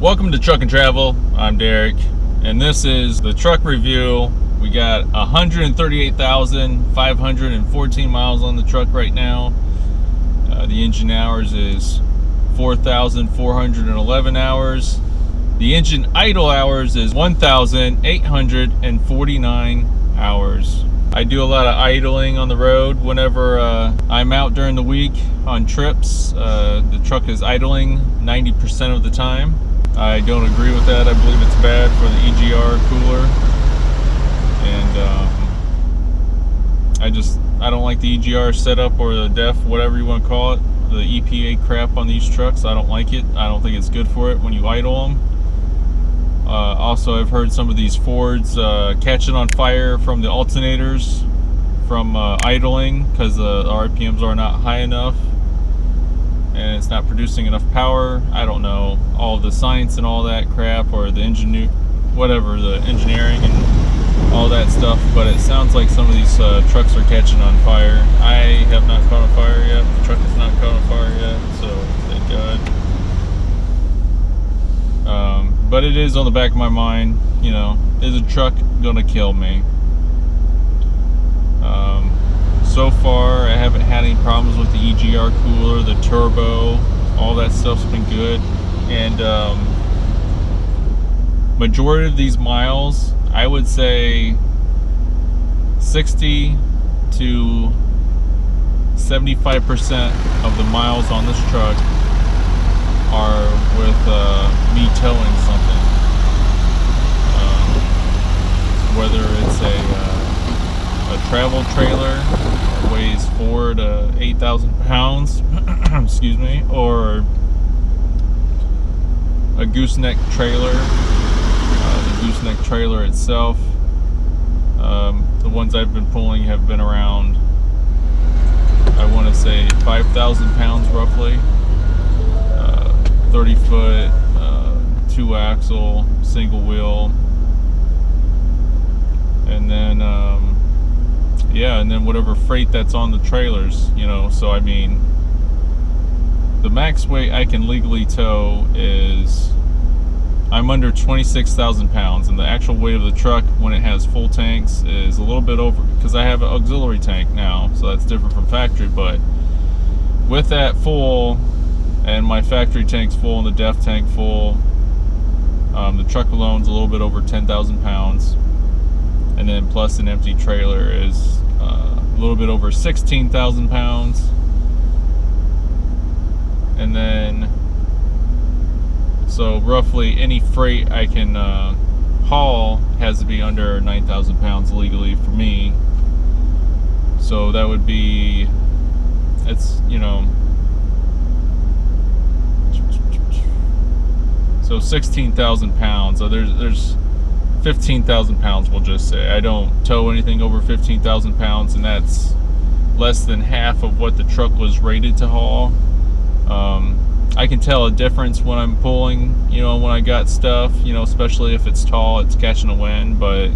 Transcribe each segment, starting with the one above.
Welcome to Truck and Travel. I'm Derek, and this is the truck review. We got 138,514 miles on the truck right now. The engine hours is 4,411 hours. The engine idle hours is 1,849 hours. I do a lot of idling on the road whenever I'm out during the week on trips. The truck is idling 90% of the time. I don't agree with that. I believe it's bad for the EGR cooler, and I don't like the EGR setup or the DEF, whatever you want to call it, the EPA crap on these trucks. I don't like it. I don't think it's good for it when you idle them. Also, I've heard some of these Fords catching on fire from the alternators from idling because the RPMs are not high enough and it's not producing enough power. I don't know all the science and all that crap, or the engineering and all that stuff, but it sounds like some of these trucks are catching on fire. I have not caught on fire yet. The truck has not caught on fire yet, so thank God. But it is on the back of my mind, you know, is a truck gonna kill me? So far, I haven't had any problems with the EGR cooler, the turbo, all that stuff's been good. And majority of these miles, I would say 60 to 75% of the miles on this truck are with me towing something. Whether it's a travel trailer, weighs 4,000 to 8,000 pounds, excuse me, or a gooseneck trailer. The gooseneck trailer itself, the ones I've been pulling have been around, I want to say 5,000 pounds roughly. 30 foot, 2-axle, single wheel, and then and then whatever freight that's on the trailers, you know. So I mean, the max weight I can legally tow is, I'm under 26,000 pounds, and the actual weight of the truck when it has full tanks is a little bit over, because I have an auxiliary tank now, so that's different from factory. But with that full, and my factory tank's full and the DEF tank full, the truck alone's a little bit over 10,000 pounds, and then plus an empty trailer is a little bit over 16,000 pounds. And then, so roughly any freight I can haul has to be under 9,000 pounds legally for me. So that would be, it's, you know, so 16,000 pounds. So there's 15,000 pounds, we'll just say. I don't tow anything over 15,000 pounds, and that's less than half of what the truck was rated to haul. I can tell a difference when I'm pulling, you know, when I got stuff, you know, especially if it's tall, it's catching a wind, but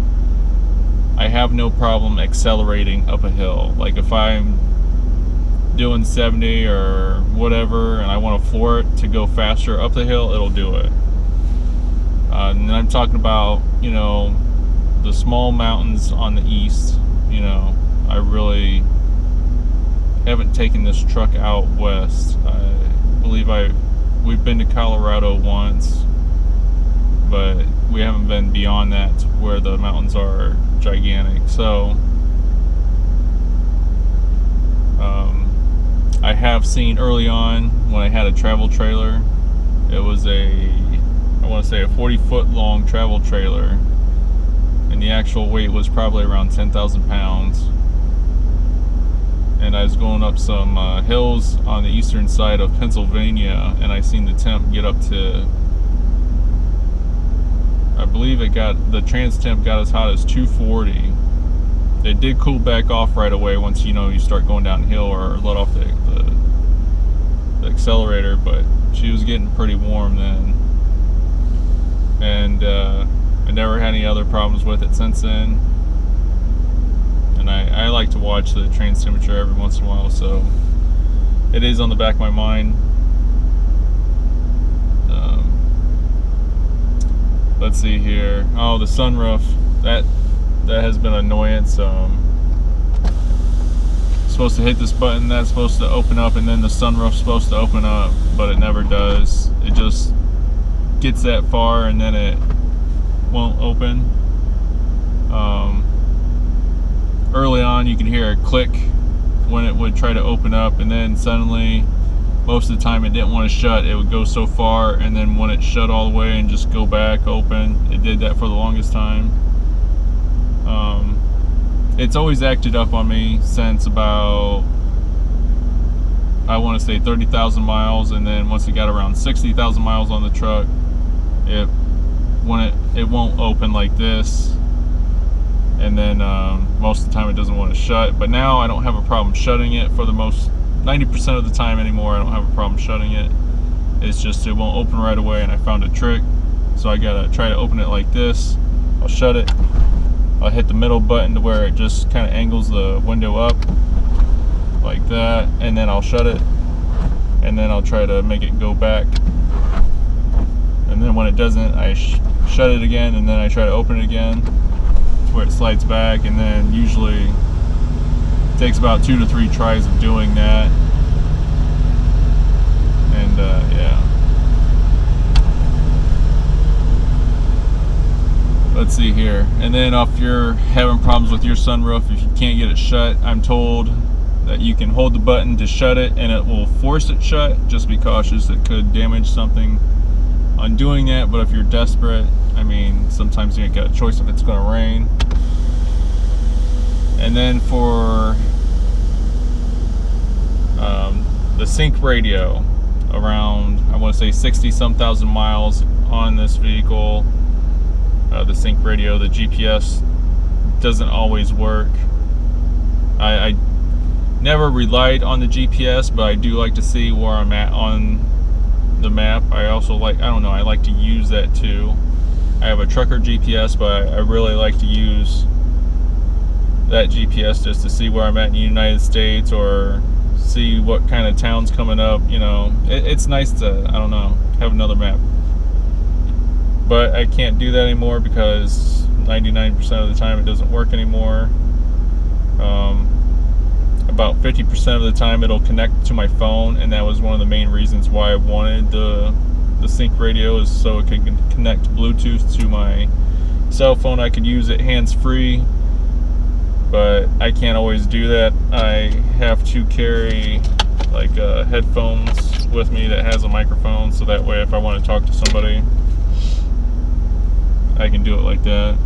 I have no problem accelerating up a hill. Like if I'm doing 70 or whatever and I want to floor it to go faster up the hill, it'll do it. And I'm talking about, you know, the small mountains on the east. You know, I really haven't taken this truck out west. I believe we've been to Colorado once, but we haven't been beyond that to where the mountains are gigantic. So I have seen early on when I had a travel trailer, it was I want to say a 40-foot long travel trailer, and the actual weight was probably around 10,000 pounds. And I was going up some hills on the eastern side of Pennsylvania, and I seen the temp get up to, I believe the trans temp got as hot as 240. It did cool back off right away once, you know, you start going downhill or let off the accelerator, but she was getting pretty warm then. And I never had any other problems with it since then. And I like to watch the trans temperature every once in a while, so it is on the back of my mind. let's see here. Oh, the sunroof, that has been an annoyance. Supposed to hit this button, that's supposed to open up, and then the sunroof's supposed to open up, but it never does. It just gets that far and then it won't open. Early on you can hear a click when it would try to open up, and then suddenly, most of the time it didn't want to shut. It would go so far, and then when it shut all the way and just go back open, it did that for the longest time. It's always acted up on me since about, I want to say 30,000 miles, and then once it got around 60,000 miles on the truck, it won't open like this, and then most of the time it doesn't want to shut. But now I don't have a problem shutting it for the 90% of the time anymore. I don't have a problem shutting it. It's just it won't open right away, and I found a trick. So I gotta try to open it like this. I'll shut it. I'll hit the middle button to where it just kind of angles the window up like that, and then I'll shut it, and then I'll try to make it go back, and then when it doesn't, I shut it again, and then I try to open it again to where it slides back, and then usually it takes about 2 to 3 tries of doing that. And yeah, let's see here. And then if you're having problems with your sunroof, if you can't get it shut, I'm told that you can hold the button to shut it and it will force it shut. Just be cautious, it could damage something on doing that. But if you're desperate, I mean, sometimes you ain't got a choice if it's going to rain. And then for the sync radio, around, I want to say 60-some thousand miles on this vehicle, the sync radio, the GPS doesn't always work. I never relied on the GPS, but I do like to see where I'm at on the map. I also like, I don't know, I like to use that too. I have a trucker GPS, but I really like to use that GPS just to see where I'm at in the United States, or see what kind of town's coming up. You know, it's nice to, I don't know, have another map. But I can't do that anymore because 99% of the time it doesn't work anymore. About 50% of the time it'll connect to my phone, and that was one of the main reasons why I wanted the sync radio, is so it could connect Bluetooth to my cell phone. I could use it hands-free, but I can't always do that. I have to carry like headphones with me that has a microphone, so that way if I want to talk to somebody, I can do it like that.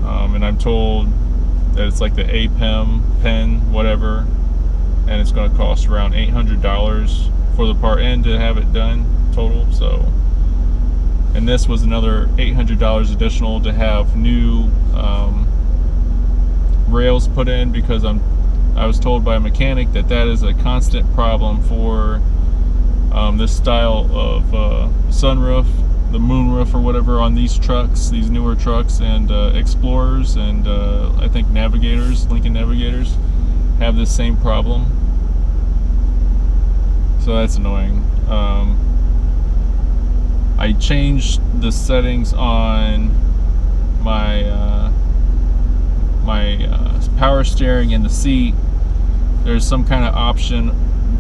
And I'm told that it's like the APEM pen, whatever, and it's going to cost around $800 for the part and to have it done total. So, and this was another $800 additional to have new rails put in, because I was told by a mechanic that is a constant problem for this style of sunroof, the moonroof or whatever, on these trucks, these newer trucks, and Explorers, and I think Navigators, Lincoln Navigators, have this same problem. So that's annoying. I changed the settings on my power steering and the seat. There's some kind of option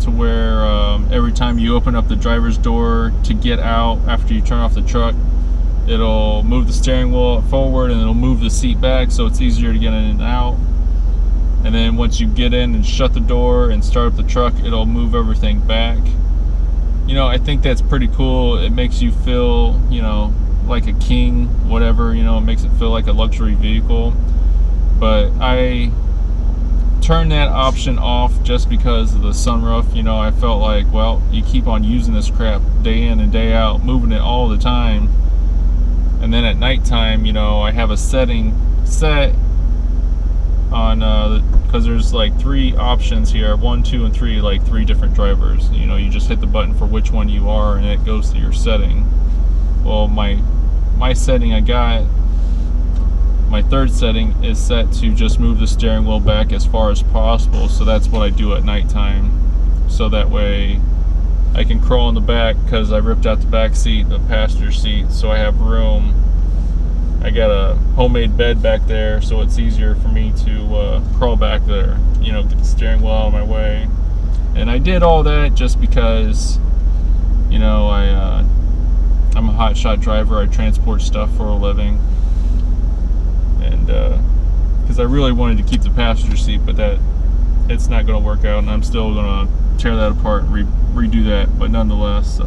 to where every time you open up the driver's door to get out after you turn off the truck, it'll move the steering wheel forward and it'll move the seat back, so it's easier to get in and out. And then once you get in and shut the door and start up the truck, it'll move everything back. You know, I think that's pretty cool. It makes you feel, you know, like a king, whatever, you know, it makes it feel like a luxury vehicle. But I turned that option off just because of the sunroof. You know, I felt like, well, you keep on using this crap day in and day out, moving it all the time, and then at nighttime, you know, I have a setting set on because there's like 3 options here, 1, 2, and 3, like 3 different drivers. You know, you just hit the button for which one you are, and it goes to your setting. Well, my setting I got, my 3rd setting is set to just move the steering wheel back as far as possible, so that's what I do at nighttime, so that way I can crawl in the back because I ripped out the back seat, the passenger seat, so I have room. I got a homemade bed back there, so it's easier for me to crawl back there, you know, get the steering wheel out of my way. And I did all that just because, you know, I'm a hotshot driver. I transport stuff for a living, and because I really wanted to keep the passenger seat, but it's not going to work out, and I'm still going to tear that apart and redo that. But nonetheless,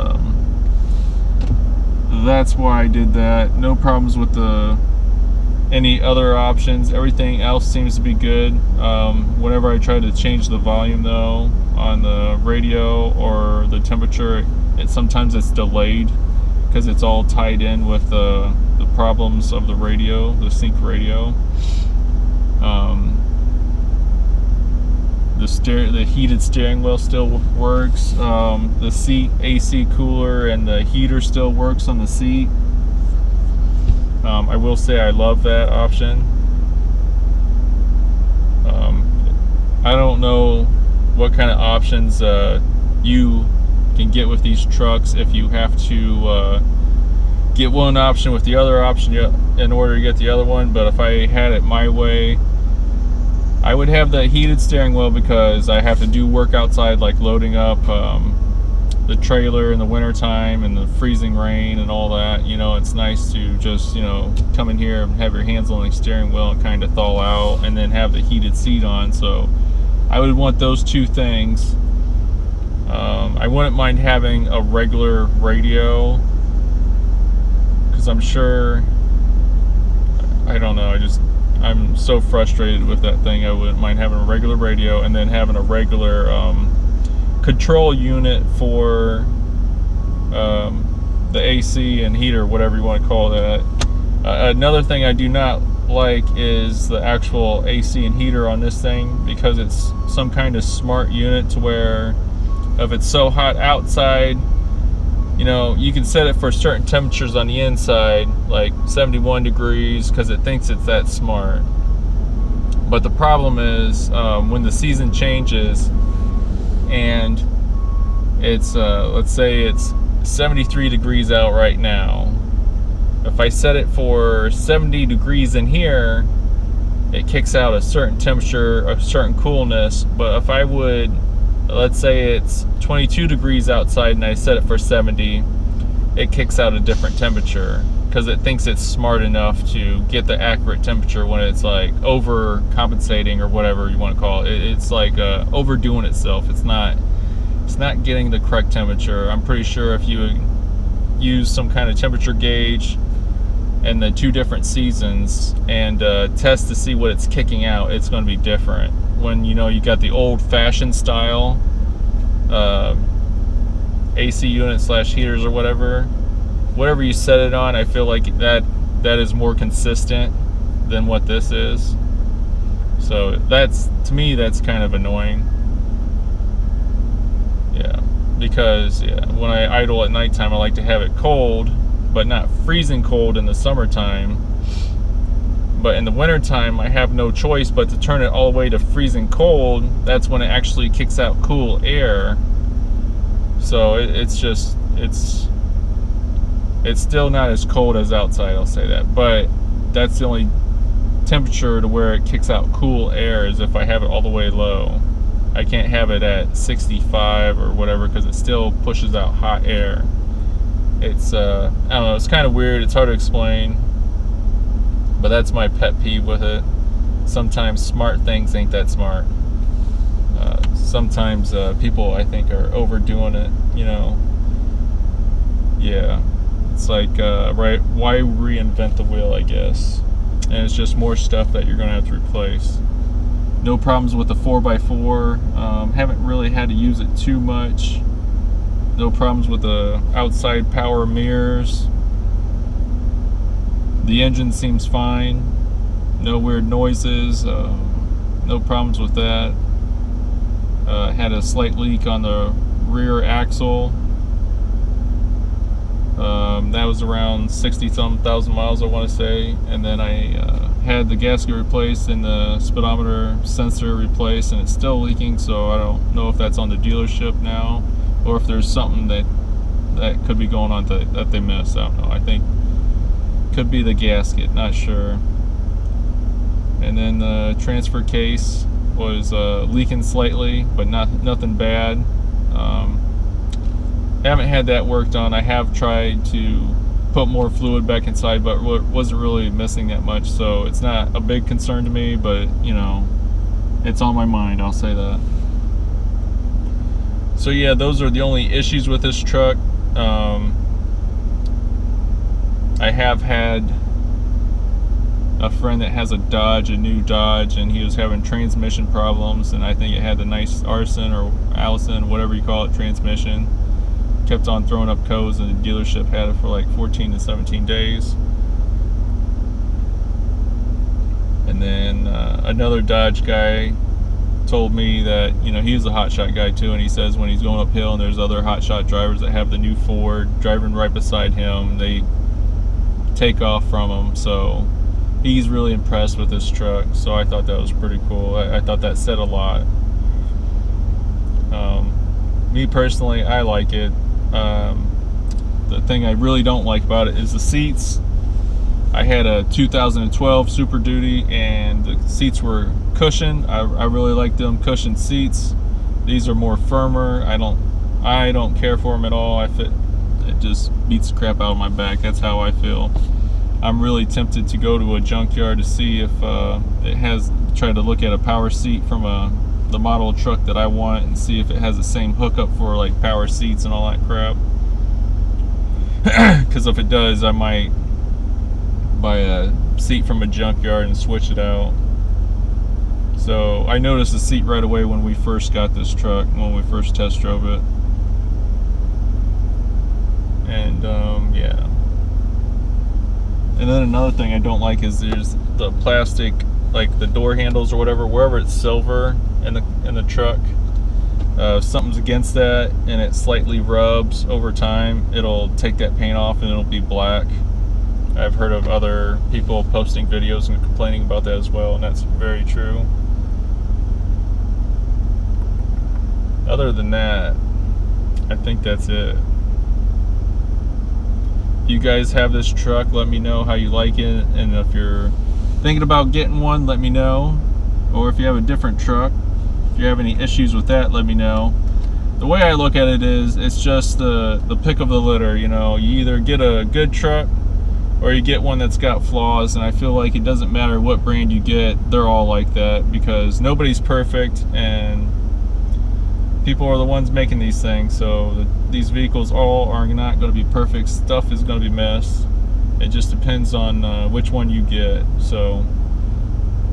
that's why I did that. No problems with any other options. Everything else seems to be good. Whenever I try to change the volume though on the radio or the temperature, sometimes it's delayed because it's all tied in with the problems of the radio, the sync radio. The heated steering wheel still works. The seat AC cooler and the heater still works on the seat. I will say I love that option. I don't know what kind of options you can get with these trucks if you have to get one option with the other option in order to get the other one. But if I had it my way, I would have the heated steering wheel because I have to do work outside, like loading up the trailer in the wintertime and the freezing rain and all that. You know, it's nice to just, you know, come in here and have your hands on the steering wheel and kind of thaw out, and then have the heated seat on. So I would want those two things. I wouldn't mind having a regular radio because I'm sure, I don't know, I'm so frustrated with that thing. I wouldn't mind having a regular radio and then having a regular control unit for the AC and heater, whatever you want to call that. Another thing I do not like is the actual AC and heater on this thing, because it's some kind of smart unit to where if it's so hot outside, you know, you can set it for certain temperatures on the inside, like 71 degrees, because it thinks it's that smart. But the problem is when the season changes and it's, let's say it's 73 degrees out right now. If I set it for 70 degrees in here, it kicks out a certain temperature, a certain coolness. But if I would, let's say it's 22 degrees outside and I set it for 70, it kicks out a different temperature because it thinks it's smart enough to get the accurate temperature when it's like overcompensating or whatever you want to call it. It's like overdoing itself. It's not getting the correct temperature. I'm pretty sure if you use some kind of temperature gauge in the two different seasons and test to see what it's kicking out, it's going to be different. When, you know, you got the old-fashioned style AC unit / heaters or whatever you set it on, I feel like that is more consistent than what this is. So to me that's kind of annoying. Yeah, because when I idle at nighttime, I like to have it cold, but not freezing cold in the summertime. But in the wintertime, I have no choice but to turn it all the way to freezing cold. That's when it actually kicks out cool air. So it's still not as cold as outside, I'll say that. But that's the only temperature to where it kicks out cool air, is if I have it all the way low. I can't have it at 65 or whatever, because it still pushes out hot air. It's I don't know, it's kind of weird. It's hard to explain. But that's my pet peeve with it. Sometimes smart things ain't that smart. Sometimes people, I think, are overdoing it, you know. Yeah, it's like, right, why reinvent the wheel, I guess. And it's just more stuff that you're going to have to replace. No problems with the 4x4. Haven't really had to use it too much. No problems with the outside power mirrors. The engine seems fine. No weird noises. No problems with that. Had a slight leak on the rear axle. That was around 60-some thousand miles, I want to say. And then I had the gasket replaced and the speedometer sensor replaced, and it's still leaking, so I don't know if that's on the dealership now or if there's something that could be going on that they missed. I don't know. I think could be the gasket, not sure. And then the transfer case was leaking slightly, but nothing bad. Haven't had that worked on. I have tried to put more fluid back inside, but wasn't really missing that much, so it's not a big concern to me, but you know, it's on my mind, I'll say that. So yeah, those are the only issues with this truck. I have had a friend that has a new Dodge, and he was having transmission problems, and I think it had the nice Arson or Allison, whatever you call it, transmission. Kept on throwing up codes, and the dealership had it for like 14 to 17 days. And then another Dodge guy told me that, you know, he's a hotshot guy too, and he says when he's going uphill and there's other hotshot drivers that have the new Ford driving right beside him, they take off from him. So he's really impressed with this truck, so I thought that was pretty cool. I thought that said a lot. Me personally, I like it. The thing I really don't like about it is the seats. I had a 2012 Super Duty, and the seats were cushioned. I really like them cushioned seats. These are more firmer. I don't care for them at all. It just beats the crap out of my back. That's how I feel. I'm really tempted to go to a junkyard to see if it has, try to look at a power seat from the model truck that I want, and see if it has the same hookup for like power seats and all that crap. Because if it does, I might buy a seat from a junkyard and switch it out. So I noticed the seat right away when we first got this truck, when we first test drove it. And yeah. And then another thing I don't like is there's the plastic, like the door handles or whatever, wherever it's silver in the truck. If something's against that and it slightly rubs over time, it'll take that paint off and it'll be black. I've heard of other people posting videos and complaining about that as well, and that's very true. Other than that, I think that's it. If you guys have this truck, let me know how you like it, and if you're thinking about getting one, let me know. Or if you have a different truck, if you have any issues with that, let me know. The way I look at it is, it's just the pick of the litter. You know, you either get a good truck or you get one that's got flaws, and I feel like it doesn't matter what brand you get, they're all like that, because nobody's perfect and people are the ones making these things. So these vehicles all are not going to be perfect. Stuff is going to be messed. It just depends on which one you get. So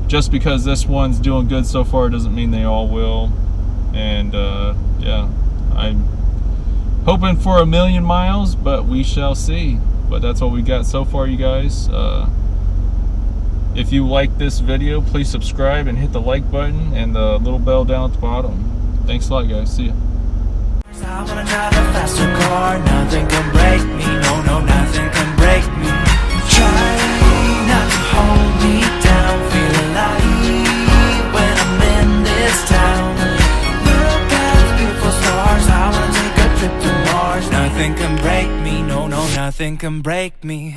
just because this one's doing good so far doesn't mean they all will. And yeah, I'm hoping for 1,000,000 miles, but we shall see. But that's what we got so far, you guys. If you like this video, please subscribe and hit the like button and the little bell down at the bottom. Thanks a lot, guys. See ya. I wanna drive a faster car. Nothing can break me. No, no, nothing can break me. Try not to hold me down. Feel alive when I'm in this town. Look at the beautiful stars. I wanna take a trip to Mars. Nothing can break me. No, no, nothing can break me.